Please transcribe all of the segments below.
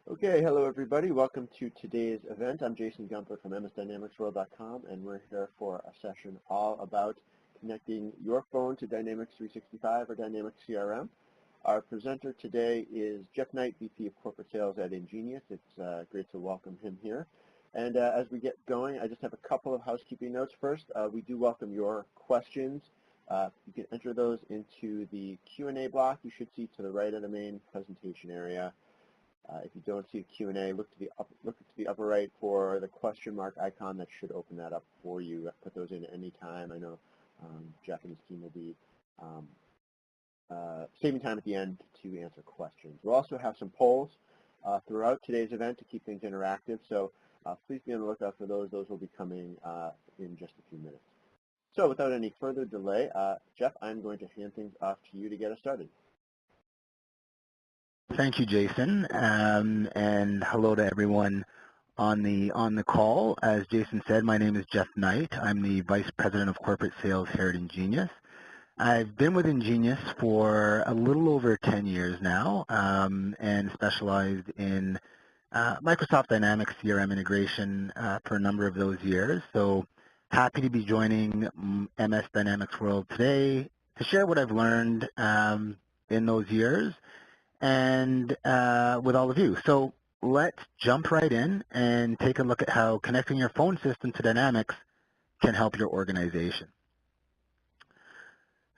Okay, hello everybody. Welcome to today's event. I'm Jason Gunther from MSDynamicsWorld.com, and we're here for a session all about connecting your phone to Dynamics 365 or Dynamics CRM. Our presenter today is Jeff Knight, VP of Corporate Sales at Ingenious. It's great to welcome him here. And as we get going, I just have a couple of housekeeping notes. First, we do welcome your questions. You can enter those into the Q&A block you should see to the right of the main presentation area. If you don't see a Q&A, look to the upper right for the question mark icon. That should open that up for you. Put those in any time. I know Jeff and his team will be saving time at the end to answer questions. We'll also have some polls throughout today's event to keep things interactive, so please be on the lookout for those. Those will be coming in just a few minutes. So without any further delay, Jeff, I'm going to hand things off to you to get us started. Thank you, Jason, and hello to everyone on the call. As Jason said, my name is Jeff Knight. I'm the Vice President of Corporate Sales here at Ingenious. I've been with Ingenious for a little over 10 years now and specialized in Microsoft Dynamics CRM integration for a number of those years. So happy to be joining MS Dynamics World today to share what I've learned in those years and with all of you. So let's jump right in and take a look at how connecting your phone system to Dynamics can help your organization.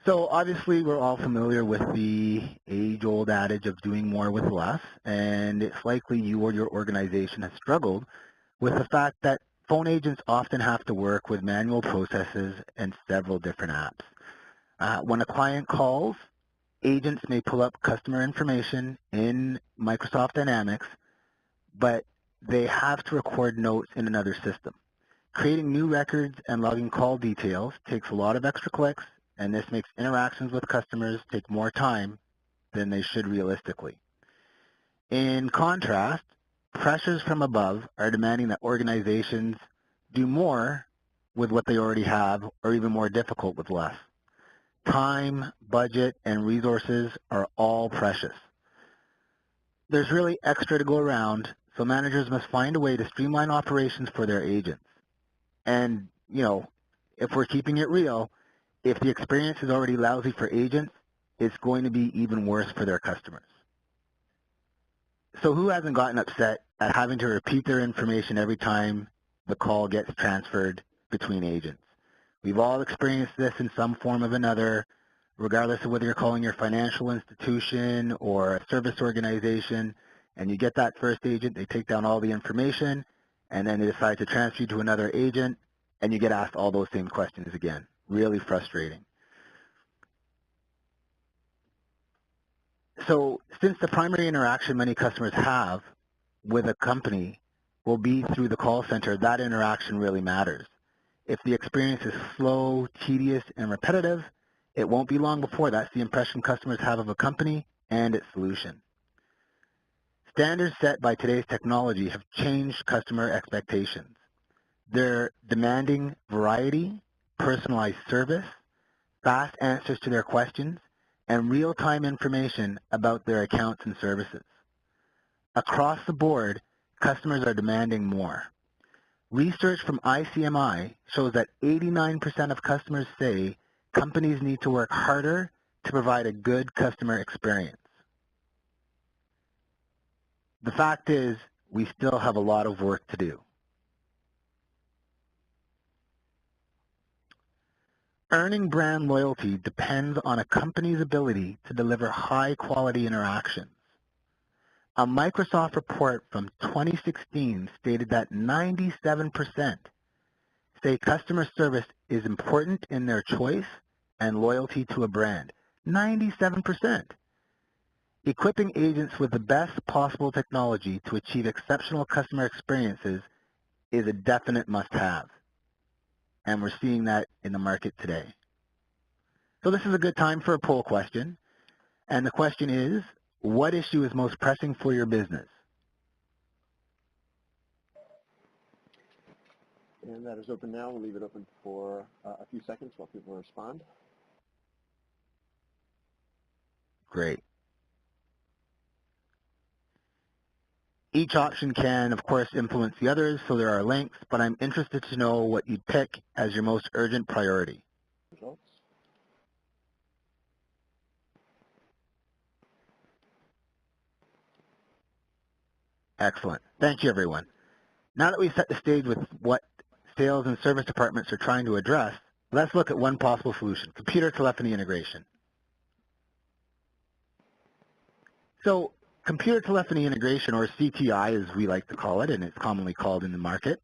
So obviously we're all familiar with the age-old adage of doing more with less, and it's likely you or your organization has struggled with the fact that phone agents often have to work with manual processes and several different apps. When a client calls, agents may pull up customer information in Microsoft Dynamics, but they have to record notes in another system. Creating new records and logging call details takes a lot of extra clicks, and this makes interactions with customers take more time than they should realistically. In contrast, pressures from above are demanding that organizations do more with what they already have, or even more difficult with less. Time, budget, and resources are all precious. There's really extra to go around, so managers must find a way to streamline operations for their agents. And, you know, if we're keeping it real, if the experience is already lousy for agents, it's going to be even worse for their customers. So who hasn't gotten upset at having to repeat their information every time the call gets transferred between agents? We've all experienced this in some form or another, regardless of whether you're calling your financial institution or a service organization, and you get that first agent, they take down all the information, and then they decide to transfer you to another agent, and you get asked all those same questions again. Really frustrating. So since the primary interaction many customers have with a company will be through the call center, that interaction really matters. If the experience is slow, tedious, and repetitive, it won't be long before that's the impression customers have of a company and its solution. Standards set by today's technology have changed customer expectations. They're demanding variety, personalized service, fast answers to their questions, and real-time information about their accounts and services. Across the board, customers are demanding more. Research from ICMI shows that 89% of customers say companies need to work harder to provide a good customer experience. The fact is, we still have a lot of work to do. Earning brand loyalty depends on a company's ability to deliver high-quality interactions. A Microsoft report from 2016 stated that 97% say customer service is important in their choice and loyalty to a brand. 97%. Equipping agents with the best possible technology to achieve exceptional customer experiences is a definite must-have. And we're seeing that in the market today. So this is a good time for a poll question. And the question is, what issue is most pressing for your business? And that is open now. We'll leave it open for a few seconds while people respond. Great. Each option can, of course, influence the others, so there are links, but I'm interested to know what you'd pick as your most urgent priority. Results. Excellent. Thank you, everyone. Now that we've set the stage with what sales and service departments are trying to address, let's look at one possible solution, computer telephony integration. So computer telephony integration, or CTI as we like to call it, and it's commonly called in the market,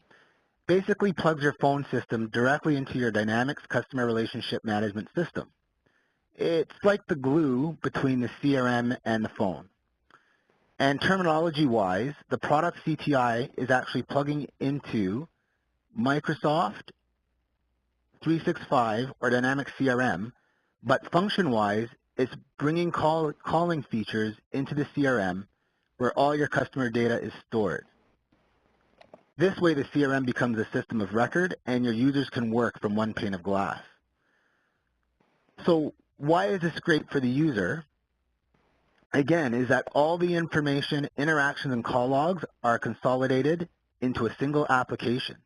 basically plugs your phone system directly into your Dynamics customer relationship management system. It's like the glue between the CRM and the phone. And terminology-wise, the product CTI is actually plugging into Microsoft 365 or Dynamics CRM, but function-wise, it's bringing calling features into the CRM where all your customer data is stored. This way, the CRM becomes a system of record, and your users can work from one pane of glass. So why is this great for the user? Again, is that all the information, interactions, and call logs are consolidated into a single application.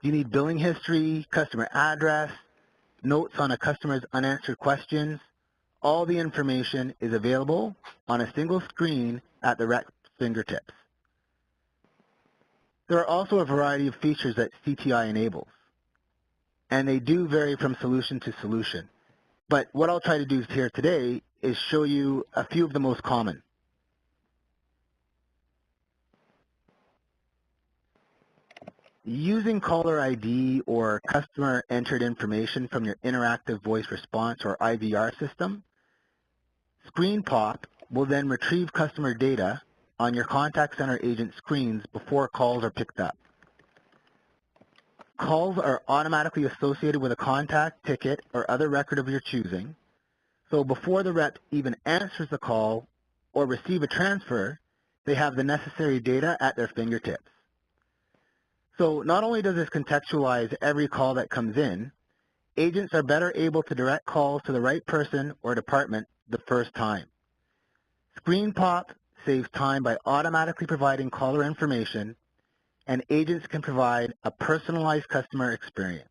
You need billing history, customer address, notes on a customer's unanswered questions. All the information is available on a single screen at the rep's fingertips. There are also a variety of features that CTI enables, and they do vary from solution to solution. But what I'll try to do here today is show you a few of the most common. Using caller ID or customer entered information from your interactive voice response or IVR system, Screen Pop will then retrieve customer data on your contact center agent screens before calls are picked up. Calls are automatically associated with a contact, ticket, or other record of your choosing. So before the rep even answers the call or receive a transfer, they have the necessary data at their fingertips. So not only does this contextualize every call that comes in, agents are better able to direct calls to the right person or department the first time. Screen Pop saves time by automatically providing caller information, and agents can provide a personalized customer experience.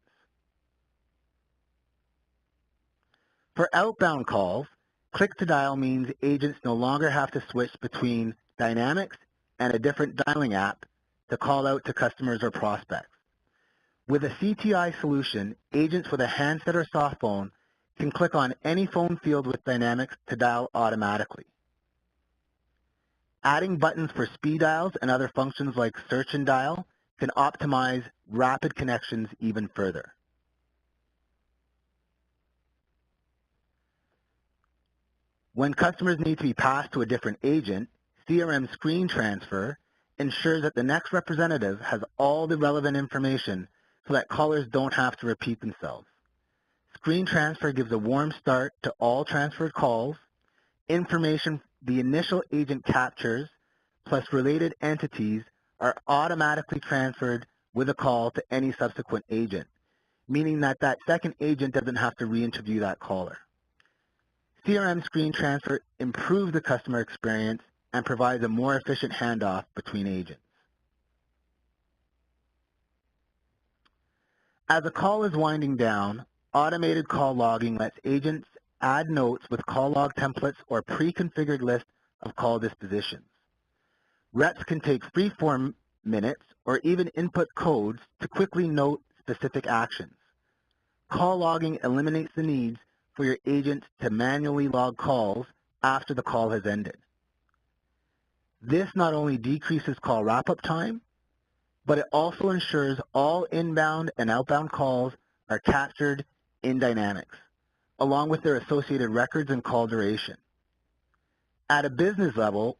For outbound calls, click to dial means agents no longer have to switch between Dynamics and a different dialing app to call out to customers or prospects. With a CTI solution, agents with a handset or soft phone can click on any phone field with Dynamics to dial automatically. Adding buttons for speed dials and other functions like search and dial can optimize rapid connections even further. When customers need to be passed to a different agent, CRM Screen Transfer ensures that the next representative has all the relevant information so that callers don't have to repeat themselves. Screen Transfer gives a warm start to all transferred calls. Information the initial agent captures plus related entities are automatically transferred with a call to any subsequent agent, meaning that that second agent doesn't have to re-interview that caller. CRM Screen Transfer improves the customer experience and provides a more efficient handoff between agents. As a call is winding down, automated call logging lets agents add notes with call log templates or pre-configured lists of call dispositions. Reps can take free-form minutes or even input codes to quickly note specific actions. Call logging eliminates the needs for your agents to manually log calls after the call has ended. This not only decreases call wrap-up time, but it also ensures all inbound and outbound calls are captured in Dynamics, along with their associated records and call duration. At a business level,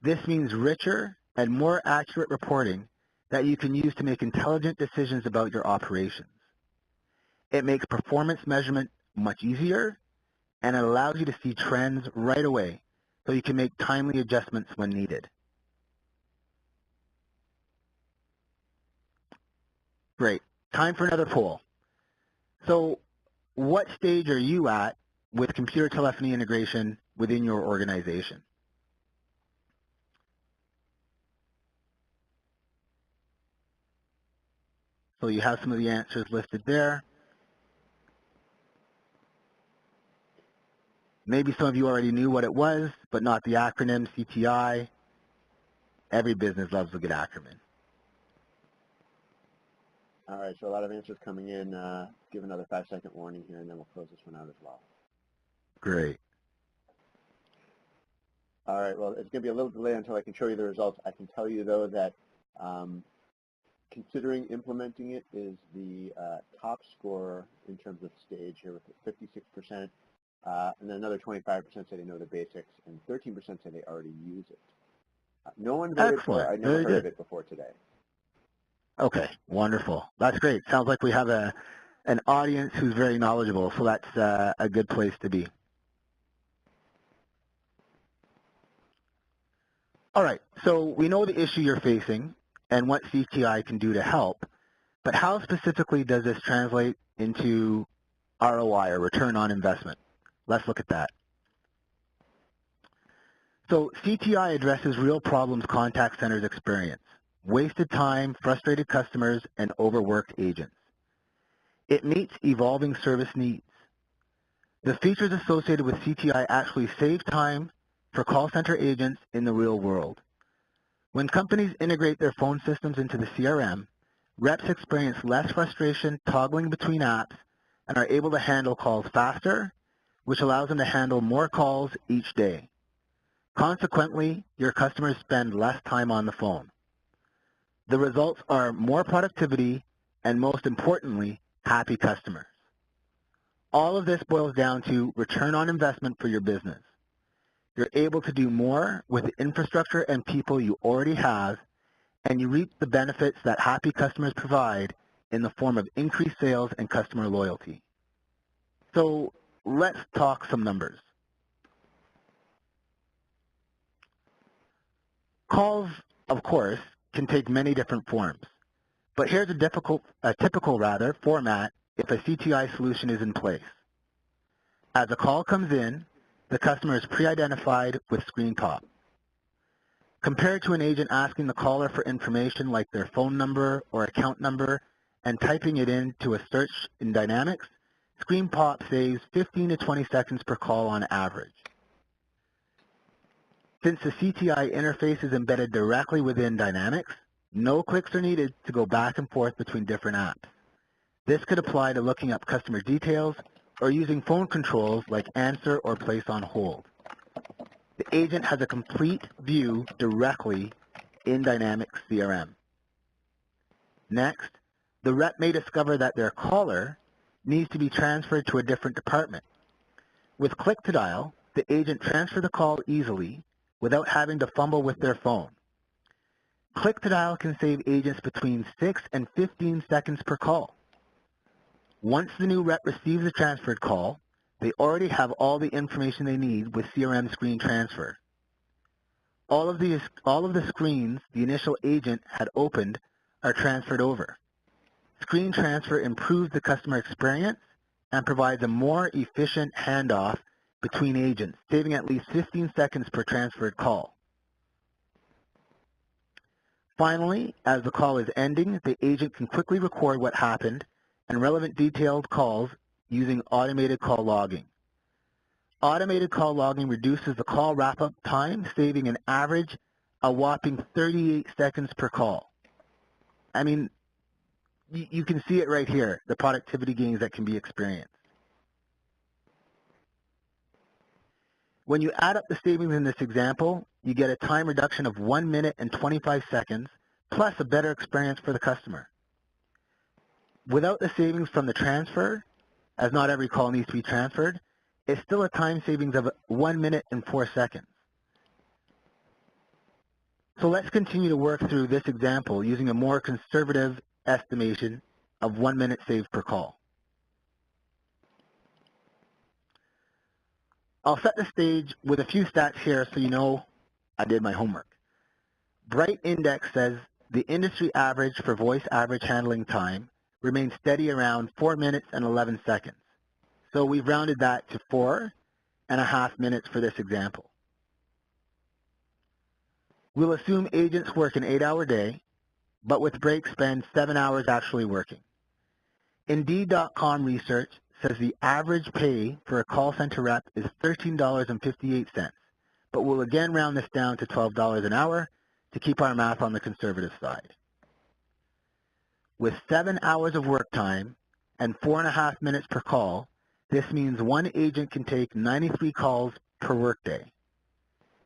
this means richer and more accurate reporting that you can use to make intelligent decisions about your operations. It makes performance measurement much easier, and it allows you to see trends right away so you can make timely adjustments when needed. Great. Time for another poll. So what stage are you at with computer telephony integration within your organization? So you have some of the answers listed there. Maybe some of you already knew what it was, but not the acronym CTI. Every business loves a good acronym. All right, so a lot of answers coming in. Give another 5-second warning here, and then we'll close this one out as well. Great. All right, well, it's going to be a little delay until I can show you the results. I can tell you, though, that considering implementing it is the top scorer in terms of stage here with 56%, and then another 25% say they know the basics, and 13% say they already use it. No one voted for it. I never heard of it before today. Okay, wonderful. That's great. Sounds like we have an audience who's very knowledgeable, so that's a good place to be. All right, so we know the issue you're facing and what CTI can do to help, but how specifically does this translate into ROI, or return on investment? Let's look at that. So CTI addresses real problems contact centers experience: wasted time, frustrated customers, and overworked agents. It meets evolving service needs. The features associated with CTI actually save time for call center agents in the real world. When companies integrate their phone systems into the CRM, reps experience less frustration toggling between apps and are able to handle calls faster, which allows them to handle more calls each day. Consequently, your customers spend less time on the phone. The results are more productivity and, most importantly, happy customers. All of this boils down to return on investment for your business. You're able to do more with the infrastructure and people you already have, and you reap the benefits that happy customers provide in the form of increased sales and customer loyalty. So let's talk some numbers. Calls, of course, can take many different forms, but here's a typical format if a CTI solution is in place. As a call comes in, the customer is pre-identified with screen pop. Compared to an agent asking the caller for information like their phone number or account number and typing it into a search in Dynamics, screen pop saves 15 to 20 seconds per call on average. Since the CTI interface is embedded directly within Dynamics, no clicks are needed to go back and forth between different apps. This could apply to looking up customer details or using phone controls like answer or place on hold. The agent has a complete view directly in Dynamics CRM. Next, the rep may discover that their caller needs to be transferred to a different department. With Click to Dial, the agent transfers the call easily without having to fumble with their phone. Click to Dial can save agents between 6 and 15 seconds per call. Once the new rep receives a transferred call, they already have all the information they need with CRM screen transfer. All of the screens the initial agent had opened are transferred over. Screen transfer improves the customer experience and provides a more efficient handoff between agents, saving at least 15 seconds per transferred call. Finally, as the call is ending, the agent can quickly record what happened and relevant detailed calls using automated call logging. Automated call logging reduces the call wrap-up time, saving an average a whopping 38 seconds per call. I mean, you can see it right here, the productivity gains that can be experienced. When you add up the savings in this example, you get a time reduction of 1 minute and 25 seconds, plus a better experience for the customer. Without the savings from the transfer, as not every call needs to be transferred, it's still a time savings of 1 minute and 4 seconds. So let's continue to work through this example using a more conservative estimation of 1 minute saved per call. I'll set the stage with a few stats here so you know I did my homework. Bright Index says the industry average for voice average handling time remains steady around 4 minutes and 11 seconds. So we've rounded that to 4.5 minutes for this example. We'll assume agents work an 8-hour day but with breaks spend 7 hours actually working. Indeed.com research says the average pay for a call center rep is $13.58, but we'll again round this down to $12 an hour to keep our math on the conservative side. With 7 hours of work time and 4.5 minutes per call, this means one agent can take 93 calls per workday.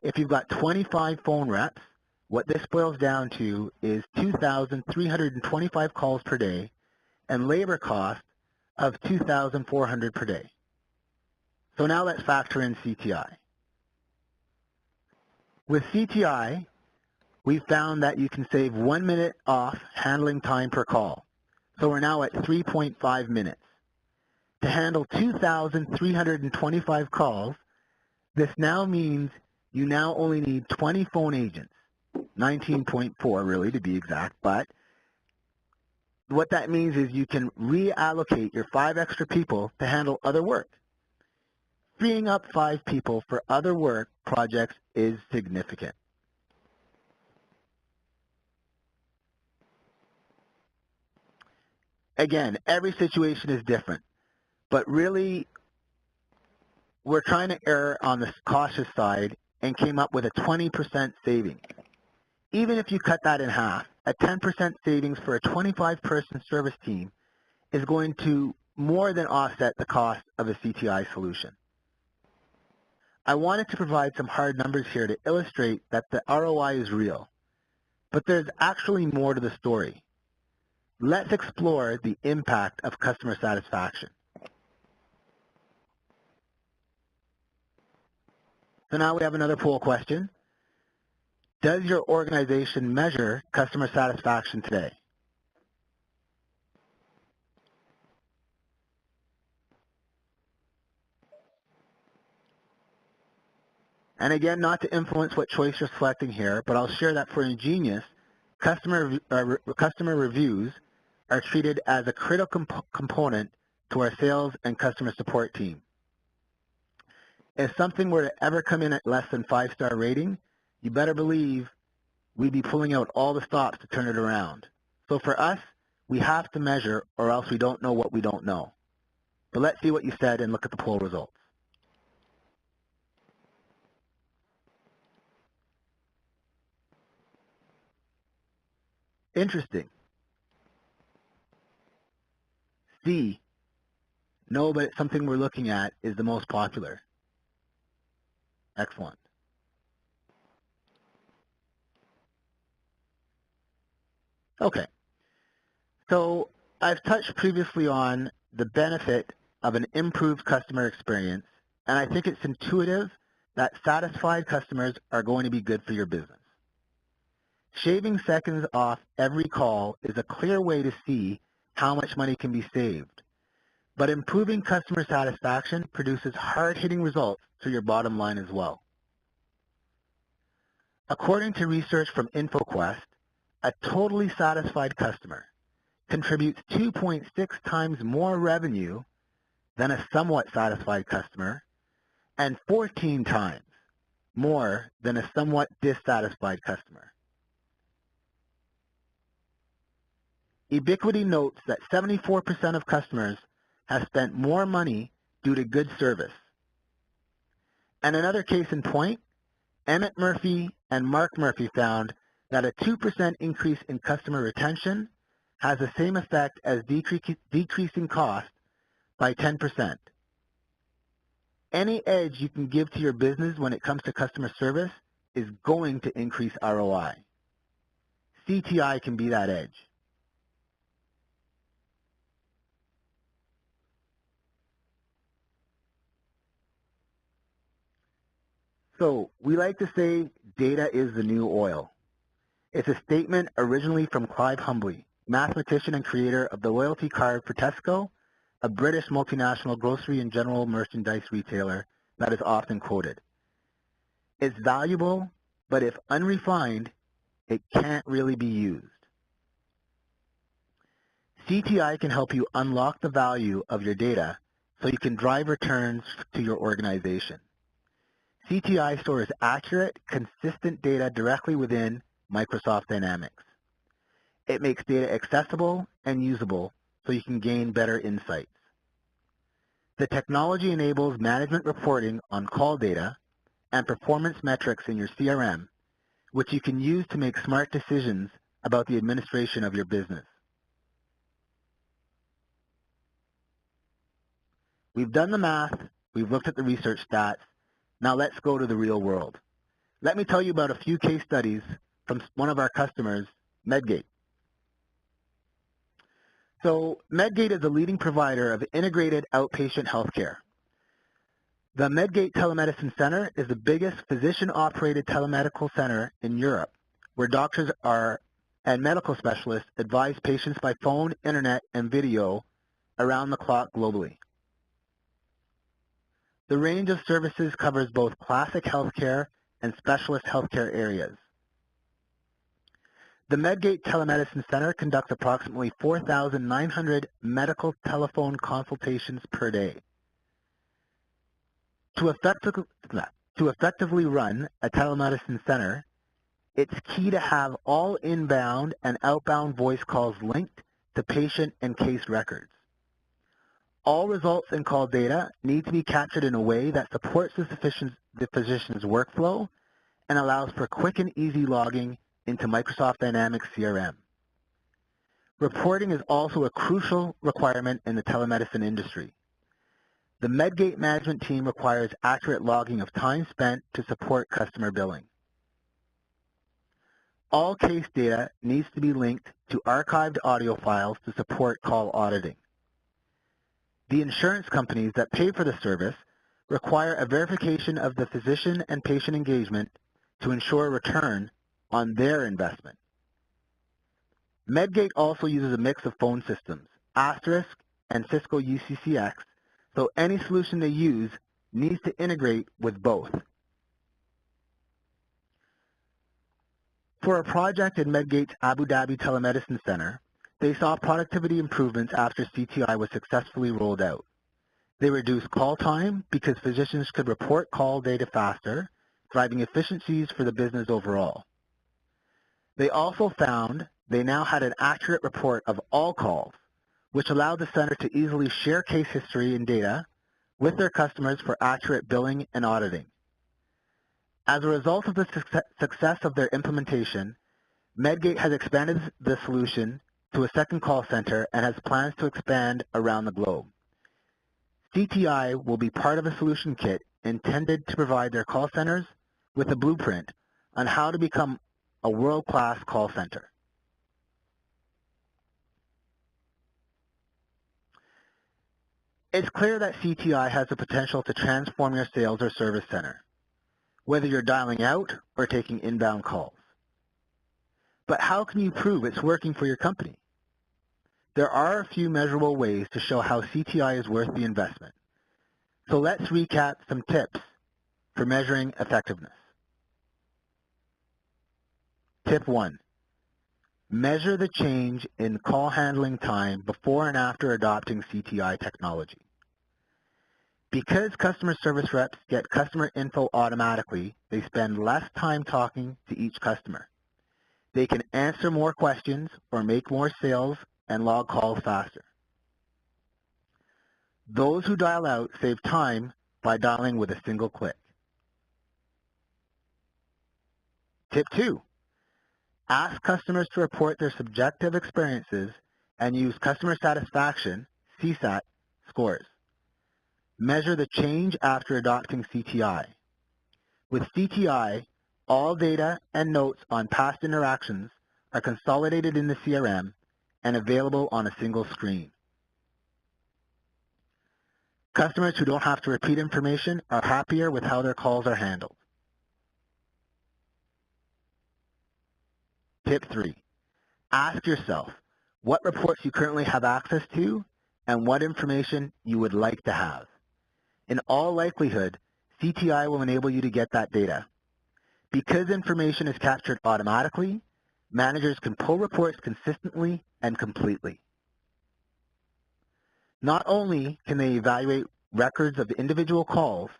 If you've got 25 phone reps, what this boils down to is 2,325 calls per day and labor cost of $2,400 per day. So now let's factor in CTI. With CTI, we found that you can save 1 minute off handling time per call. So we're now at 3.5 minutes. To handle 2,325 calls, this now means you now only need 20 phone agents, 19.4 really to be exact, but what that means is you can reallocate your 5 extra people to handle other work. Freeing up 5 people for other work projects is significant. Again, every situation is different, but really we're trying to err on the cautious side and came up with a 20% saving. Even if you cut that in half, a 10% savings for a 25-person service team is going to more than offset the cost of a CTI solution. I wanted to provide some hard numbers here to illustrate that the ROI is real, but there's actually more to the story. Let's explore the impact of customer satisfaction. So now we have another poll question. Does your organization measure customer satisfaction today? And again, not to influence what choice you're selecting here, but I'll share that for Ingenious, customer reviews are treated as a critical component to our sales and customer support team. If something were to ever come in at less than 5-star rating, you better believe we'd be pulling out all the stops to turn it around. So for us, we have to measure or else we don't know what we don't know. But let's see what you said and look at the poll results. Interesting. C, no, but it's something we're looking at, is the most popular. Excellent. Okay. So I've touched previously on the benefit of an improved customer experience, and I think it's intuitive that satisfied customers are going to be good for your business. Shaving seconds off every call is a clear way to see how much money can be saved. But improving customer satisfaction produces hard-hitting results to your bottom line as well. According to research from InfoQuest, a totally satisfied customer contributes 2.6 times more revenue than a somewhat satisfied customer and 14 times more than a somewhat dissatisfied customer. Ubiquity notes that 74% of customers have spent more money due to good service. And another case in point, Emmett Murphy and Mark Murphy found that a 2% increase in customer retention has the same effect as decreasing cost by 10%. Any edge you can give to your business when it comes to customer service is going to increase ROI. CTI can be that edge. So we like to say data is the new oil. It's a statement originally from Clive Humbley, mathematician and creator of the loyalty card for Tesco, a British multinational grocery and general merchandise retailer that is often quoted. It's valuable, but if unrefined, it can't really be used. CTI can help you unlock the value of your data so you can drive returns to your organization. CTI stores accurate, consistent data directly within Microsoft Dynamics. It makes data accessible and usable so you can gain better insights. The technology enables management reporting on call data and performance metrics in your CRM, which you can use to make smart decisions about the administration of your business. We've done the math, we've looked at the research stats, now let's go to the real world. Let me tell you about a few case studies from one of our customers, MEDGATE. So MEDGATE is a leading provider of integrated outpatient healthcare. The MEDGATE Telemedicine Center is the biggest physician-operated telemedical center in Europe, where doctors and medical specialists advise patients by phone, internet, and video around the clock globally. The range of services covers both classic healthcare and specialist healthcare areas. The MEDGATE Telemedicine Center conducts approximately 4,900 medical telephone consultations per day. To effectively run a telemedicine center, it's key to have all inbound and outbound voice calls linked to patient and case records. All results and call data need to be captured in a way that supports the physician's workflow and allows for quick and easy logging into Microsoft Dynamics CRM. Reporting is also a crucial requirement in the telemedicine industry. The MEDGATE management team requires accurate logging of time spent to support customer billing. All case data needs to be linked to archived audio files to support call auditing. The insurance companies that pay for the service require a verification of the physician and patient engagement to ensure a return on their investment. MEDGATE also uses a mix of phone systems, Asterisk and Cisco UCCX, so any solution they use needs to integrate with both. For a project in MEDGATE's Abu Dhabi Telemedicine Center, they saw productivity improvements after CTI was successfully rolled out. They reduced call time because physicians could report call data faster, driving efficiencies for the business overall. They also found they now had an accurate report of all calls, which allowed the center to easily share case history and data with their customers for accurate billing and auditing. As a result of the success of their implementation, MEDGATE has expanded the solution to a second call center and has plans to expand around the globe. CTI will be part of a solution kit intended to provide their call centers with a blueprint on how to become a world-class call center. It's clear that CTI has the potential to transform your sales or service center, whether you're dialing out or taking inbound calls. But how can you prove it's working for your company? There are a few measurable ways to show how CTI is worth the investment. So let's recap some tips for measuring effectiveness. Tip 1. Measure the change in call handling time before and after adopting CTI technology. Because customer service reps get customer info automatically, they spend less time talking to each customer. They can answer more questions or make more sales and log calls faster. Those who dial out save time by dialing with a single click. Tip 2. Ask customers to report their subjective experiences and use customer satisfaction, CSAT, scores. Measure the change after adopting CTI. With CTI, all data and notes on past interactions are consolidated in the CRM and available on a single screen. Customers who don't have to repeat information are happier with how their calls are handled. Tip 3. Ask yourself what reports you currently have access to and what information you would like to have. In all likelihood, CTI will enable you to get that data. Because information is captured automatically, managers can pull reports consistently and completely. Not only can they evaluate records of individual calls,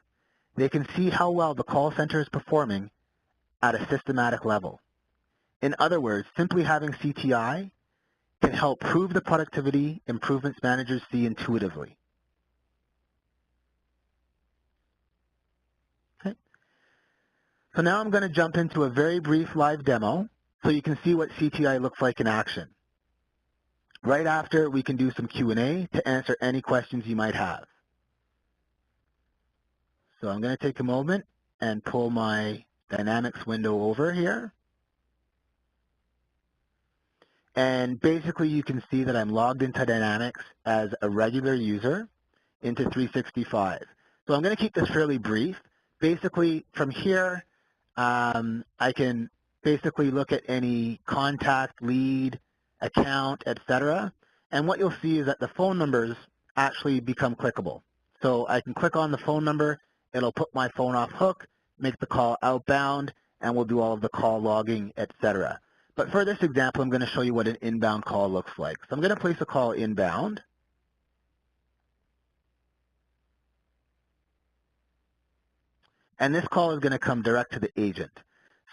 they can see how well the call center is performing at a systematic level. In other words, simply having CTI can help prove the productivity improvements managers see intuitively. Okay. So now I'm going to jump into a very brief live demo so you can see what CTI looks like in action. Right after, we can do some Q&A to answer any questions you might have. So I'm going to take a moment and pull my Dynamics window over here. And basically, you can see that I'm logged into Dynamics as a regular user into 365. So I'm going to keep this fairly brief. Basically, from here, I can basically look at any contact, lead, account, etc. And what you'll see is that the phone numbers actually become clickable. So I can click on the phone number, it'll put my phone off hook, make the call outbound, and we'll do all of the call logging, etc. But for this example, I'm going to show you what an inbound call looks like. So I'm going to place a call inbound. And this call is going to come direct to the agent.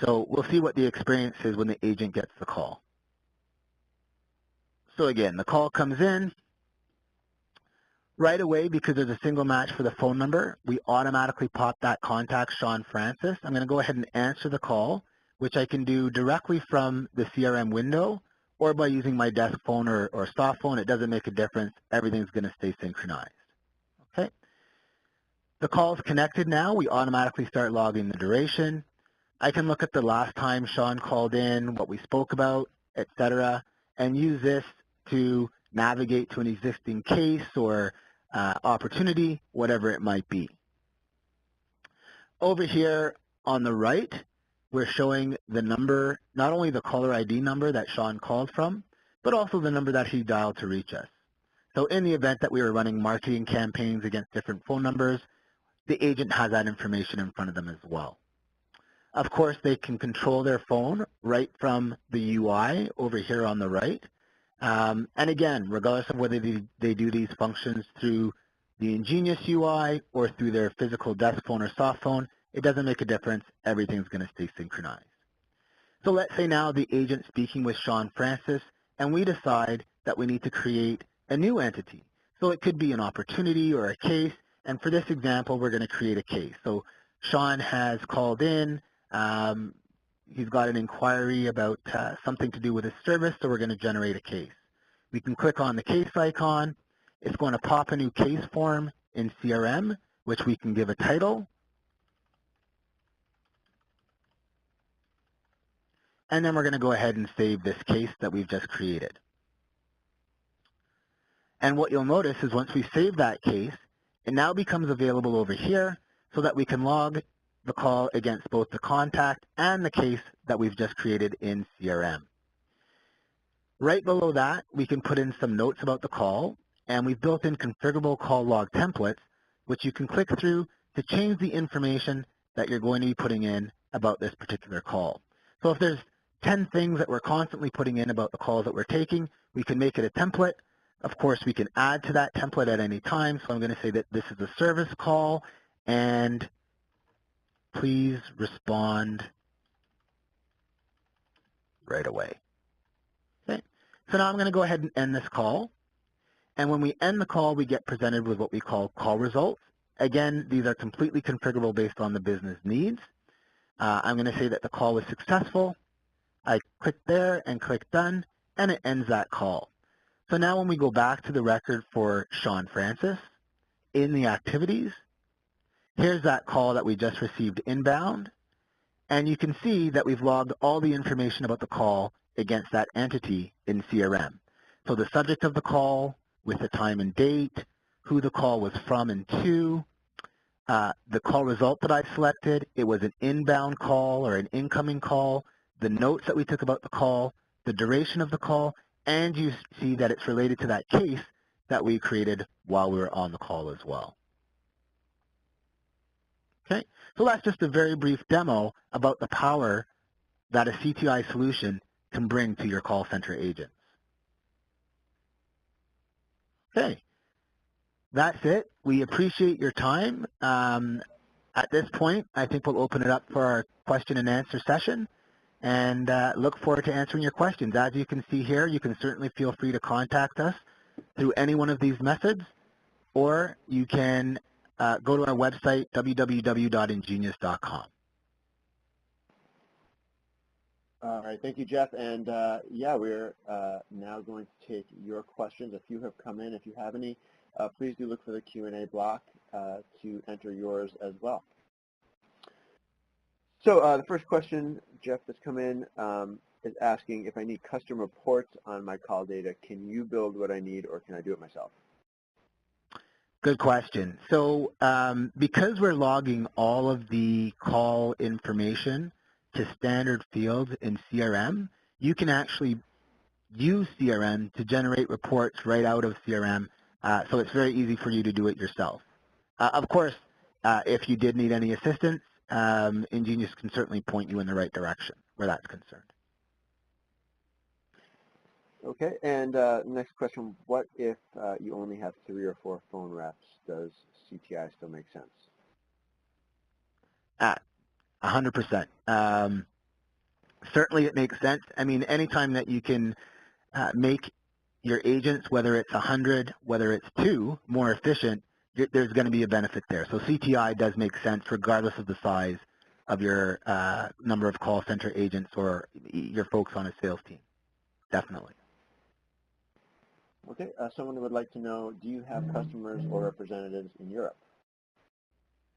So we'll see what the experience is when the agent gets the call. So again, the call comes in. Right away, because there's a single match for the phone number, we automatically pop that contact, Sean Francis. I'm going to go ahead and answer the call, which I can do directly from the CRM window or by using my desk phone or soft phone. It doesn't make a difference. Everything's going to stay synchronized. Okay. The call is connected now. We automatically start logging the duration. I can look at the last time Sean called in, what we spoke about, etc., and use this to navigate to an existing case or opportunity, whatever it might be. Over here on the right, we're showing the number, not only the caller ID number that Sean called from, but also the number that he dialed to reach us. So in the event that we were running marketing campaigns against different phone numbers, the agent has that information in front of them as well. Of course, they can control their phone right from the UI over here on the right. And again, regardless of whether they do these functions through the Ingenious UI or through their physical desk phone or soft phone, it doesn't make a difference. Everything's going to stay synchronized. So let's say now the agent's speaking with Sean Francis, and we decide that we need to create a new entity. So it could be an opportunity or a case, and for this example, we're going to create a case. So Sean has called in. He's got an inquiry about something to do with his service, so we're going to generate a case. We can click on the case icon. It's going to pop a new case form in CRM, which we can give a title. And then we're going to go ahead and save this case that we've just created. And what you'll notice is once we save that case, it now becomes available over here so that we can log the call against both the contact and the case that we've just created in CRM. Right below that, we can put in some notes about the call, and we've built in configurable call log templates, which you can click through to change the information that you're going to be putting in about this particular call. So if there's 10 things that we're constantly putting in about the calls that we're taking, we can make it a template. Of course, we can add to that template at any time, so I'm going to say that this is a service call, and please respond right away. Okay. So now I'm going to go ahead and end this call. And when we end the call, we get presented with what we call call results. Again, these are completely configurable based on the business needs. I'm going to say that the call was successful. I click there and click done, and it ends that call. So now when we go back to the record for Sean Francis, in the activities, here's that call that we just received inbound, and you can see that we've logged all the information about the call against that entity in CRM. So the subject of the call with the time and date, who the call was from and to, the call result that I selected, it was an inbound call or an incoming call, the notes that we took about the call, the duration of the call, and you see that it's related to that case that we created while we were on the call as well. Okay, so that's just a very brief demo about the power that a CTI solution can bring to your call center agents. Okay, that's it. We appreciate your time. At this point, I think we'll open it up for our question and answer session. and look forward to answering your questions. As you can see here, you can certainly feel free to contact us through any one of these methods, or you can go to our website, www.ingenious.com. All right, thank you, Jeff. And yeah, we're now going to take your questions. A few have come in. If you have any, please do look for the Q&A block to enter yours as well. So the first question, Jeff, that's come in is asking if I need custom reports on my call data, can you build what I need or can I do it myself? Good question. So because we're logging all of the call information to standard fields in CRM, you can actually use CRM to generate reports right out of CRM, so it's very easy for you to do it yourself. Of course, if you did need any assistance, Ingenious can certainly point you in the right direction where that's concerned. Okay, and next question, what if you only have 3 or 4 phone reps? Does CTI still make sense? 100%. Certainly it makes sense. I mean, anytime that you can make your agents, whether it's 100, whether it's 2, more efficient, there's going to be a benefit there. So CTI does make sense regardless of the size of your number of call center agents or your folks on a sales team. Definitely. Okay, someone would like to know, do you have customers or representatives in Europe?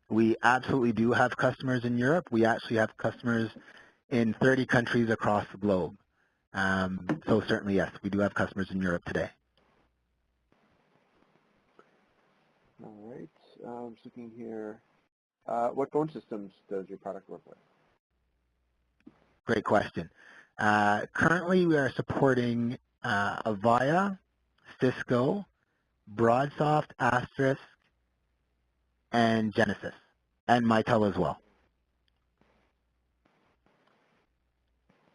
We absolutely do have customers in Europe. We actually have customers in 30 countries across the globe. So certainly, yes, we do have customers in Europe today. All right, I'm just looking here. What phone systems does your product work with? Great question. Currently, we are supporting Avaya, Cisco, Broadsoft, Asterisk, and Genesis, and Mitel as well.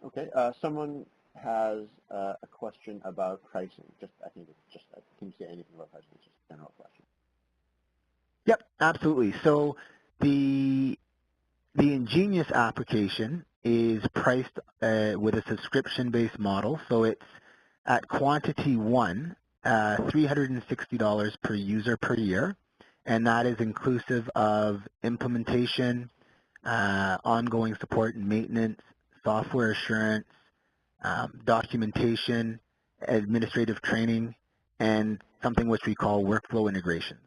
Okay, someone has a question about pricing. I think it's just, can you say anything about pricing? It's just a general question. Yep, absolutely. So the Ingenious application is priced with a subscription-based model. So it's at quantity 1, $360 per user per year, and that is inclusive of implementation, ongoing support and maintenance, software assurance, documentation, administrative training, and something which we call workflow integrations.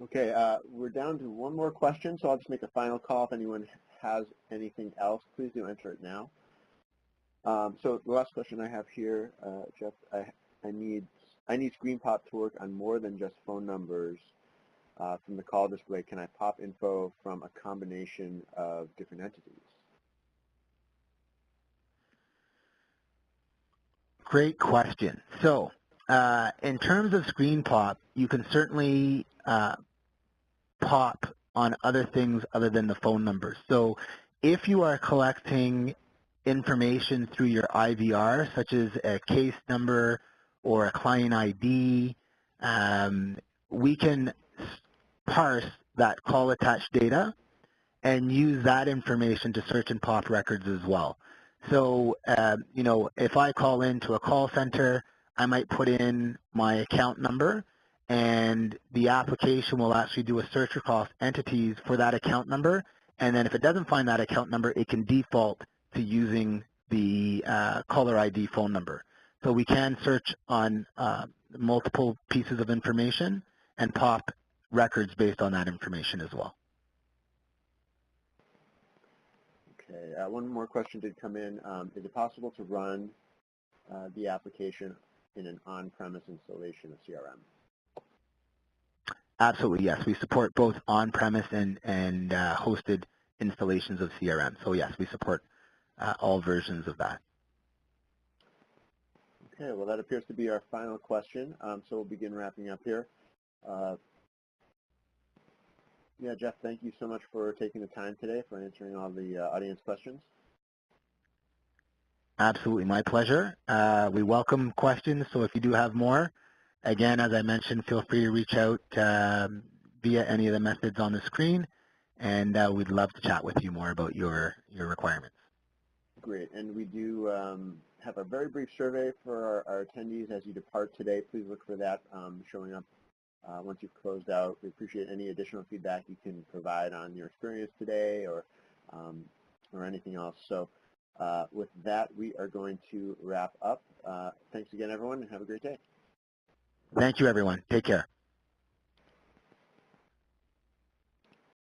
Okay, we're down to one more question, so I'll just make a final call. If anyone has anything else, please do enter it now. So the last question I have here, Jeff, I need screen pop to work on more than just phone numbers from the call display. Can I pop info from a combination of different entities? Great question. So in terms of screen pop, you can certainly pop on other things other than the phone numbers. So if you are collecting information through your IVR, such as a case number or a client ID, we can parse that call attached data and use that information to search and pop records as well. So, you know, if I call into a call center, I might put in my account number, and the application will actually do a search across entities for that account number, and then if it doesn't find that account number, it can default to using the caller ID phone number. So we can search on multiple pieces of information and pop records based on that information as well. Okay, one more question did come in. Is it possible to run the application in an on-premise installation of CRM? Absolutely, yes. We support both on-premise and hosted installations of CRM. So yes, we support all versions of that. Okay, well that appears to be our final question. So we'll begin wrapping up here. Yeah, Jeff, thank you so much for taking the time today for answering all the audience questions. Absolutely, my pleasure. We welcome questions, so if you do have more, again, as I mentioned, feel free to reach out via any of the methods on the screen, and we'd love to chat with you more about your requirements. Great. And we do have a very brief survey for our attendees as you depart today. Please look for that showing up once you've closed out. We appreciate any additional feedback you can provide on your experience today or anything else. So with that, we are going to wrap up. Thanks again, everyone, and have a great day. Thank you, everyone. Take care.